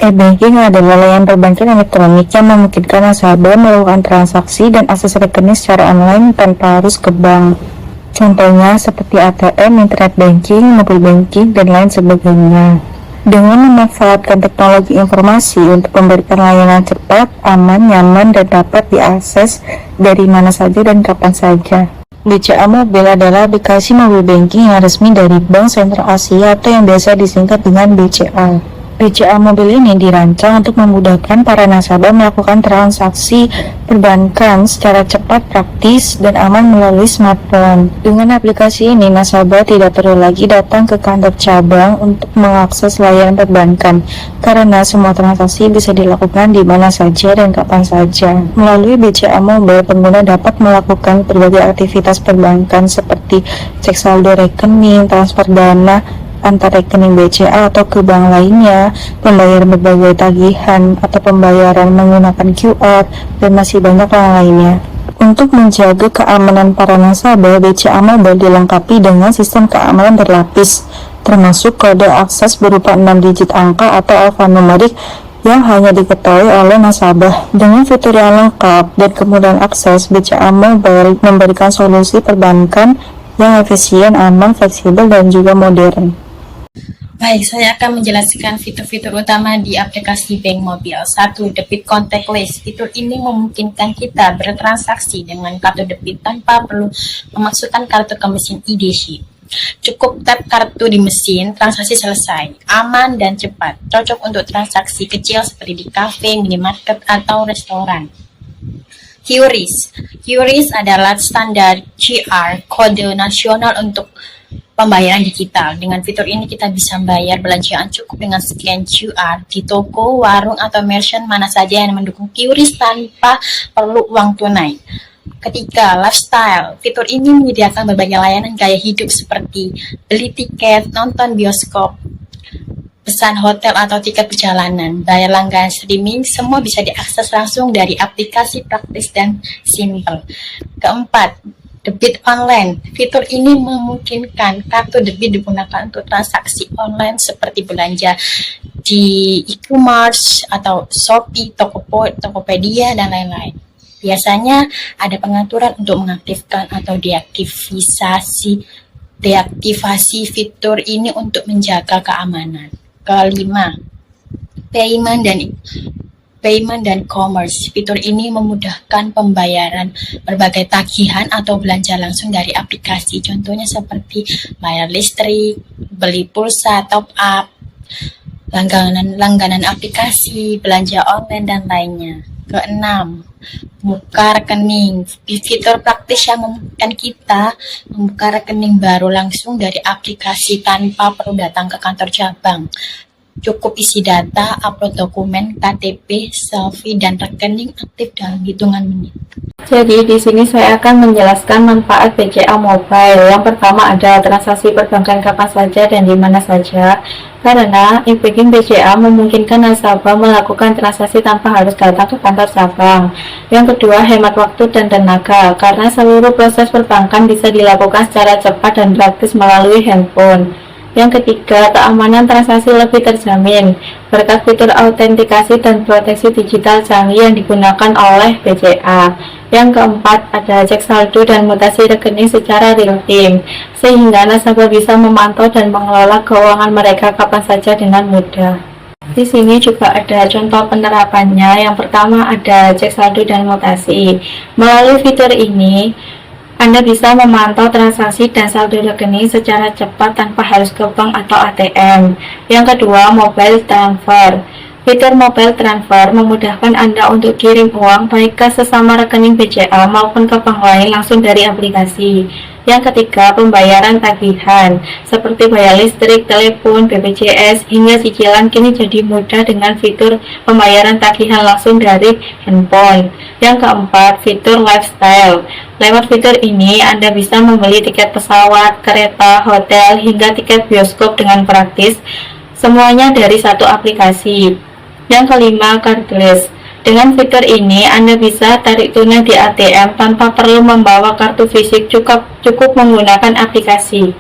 E-banking adalah layanan perbankan elektronik yang memungkinkan nasabah melakukan transaksi dan akses rekening secara online tanpa harus ke bank. Contohnya seperti ATM, internet banking, mobile banking, dan lain sebagainya. Dengan memanfaatkan teknologi informasi untuk memberikan layanan cepat, aman, nyaman, dan dapat diakses dari mana saja dan kapan saja. BCA Mobile adalah aplikasi mobile banking yang resmi dari Bank Sentral Asia atau yang biasa disingkat dengan BCA. BCA Mobile ini dirancang untuk memudahkan para nasabah melakukan transaksi perbankan secara cepat, praktis, dan aman melalui smartphone. Dengan aplikasi ini, nasabah tidak perlu lagi datang ke kantor cabang untuk mengakses layanan perbankan, karena semua transaksi bisa dilakukan di mana saja dan kapan saja. Melalui BCA Mobile, pengguna dapat melakukan berbagai aktivitas perbankan seperti cek saldo rekening, transfer dana antar rekening BCA atau ke bank lainnya, pembayaran berbagai tagihan atau pembayaran menggunakan QR, dan masih banyak hal lainnya. Untuk menjaga keamanan para nasabah, BCA Mobile dilengkapi dengan sistem keamanan berlapis, termasuk kode akses berupa 6 digit angka atau alfanumerik yang hanya diketahui oleh nasabah. Dengan fitur yang lengkap dan kemudahan akses, BCA Mobile memberikan solusi perbankan yang efisien, aman, fleksibel, dan juga modern. Baik, saya akan menjelaskan fitur-fitur utama di aplikasi Bank Mobile. 1. Debit contactless. Fitur ini memungkinkan kita bertransaksi dengan kartu debit tanpa perlu memasukkan kartu ke mesin e-Dashi. Cukup tap kartu di mesin, transaksi selesai. Aman dan cepat. Cocok untuk transaksi kecil seperti di kafe, minimarket, atau restoran. QRIS adalah standar QR, kode nasional untuk pembayaran digital. Dengan fitur ini kita bisa bayar belanjaan cukup dengan scan QR di toko, warung, atau merchant mana saja yang mendukung QRIS tanpa perlu uang tunai. Ketiga, lifestyle. Fitur ini menyediakan berbagai layanan gaya hidup seperti beli tiket, nonton bioskop, pesan hotel atau tiket perjalanan, bayar langganan streaming, semua bisa diakses langsung dari aplikasi, praktis dan simple. Keempat, debit online. Fitur ini memungkinkan kartu debit digunakan untuk transaksi online seperti belanja di e-commerce atau Shopee, Tokopedia, dan lain-lain. Biasanya ada pengaturan untuk mengaktifkan atau deaktivasi fitur ini untuk menjaga keamanan. Kelima, payment dan commerce. Fitur ini memudahkan pembayaran berbagai tagihan atau belanja langsung dari aplikasi. Contohnya seperti bayar listrik, beli pulsa, top up, langganan aplikasi, belanja online, dan lainnya. Keenam, buka rekening. Fitur praktis yang memungkinkan kita membuka rekening baru langsung dari aplikasi tanpa perlu datang ke kantor cabang. Cukup isi data, upload dokumen, KTP, selfie, dan rekening aktif dalam hitungan menit. Jadi di sini saya akan menjelaskan manfaat BCA Mobile. Yang pertama ada transaksi perbankan kapan saja dan di mana saja. Karena e-banking BCA memungkinkan nasabah melakukan transaksi tanpa harus datang ke kantor cabang. Yang kedua, hemat waktu dan tenaga. Karena seluruh proses perbankan bisa dilakukan secara cepat dan praktis melalui handphone. Yang ketiga, keamanan transaksi lebih terjamin berkat fitur autentikasi dan proteksi digital canggih yang digunakan oleh BCA. Yang keempat, ada cek saldo dan mutasi rekening secara real-time, sehingga nasabah bisa memantau dan mengelola keuangan mereka kapan saja dengan mudah. Di sini juga ada contoh penerapannya. Yang pertama ada cek saldo dan mutasi. Melalui fitur ini, Anda bisa memantau transaksi dan saldo rekening secara cepat tanpa harus ke bank atau ATM. Yang kedua, mobile transfer. Fitur mobile transfer memudahkan Anda untuk kirim uang baik ke sesama rekening BCA maupun ke bank lain langsung dari aplikasi. Yang ketiga, pembayaran tagihan seperti bayar listrik, telepon, BPJS, hingga cicilan kini jadi mudah dengan fitur pembayaran tagihan langsung dari handphone. Yang keempat, fitur lifestyle. Lewat fitur ini, Anda bisa membeli tiket pesawat, kereta, hotel, hingga tiket bioskop dengan praktis, semuanya dari satu aplikasi. Yang kelima, cardless. Dengan fitur ini, Anda bisa tarik tunai di ATM tanpa perlu membawa kartu fisik, cukup menggunakan aplikasi.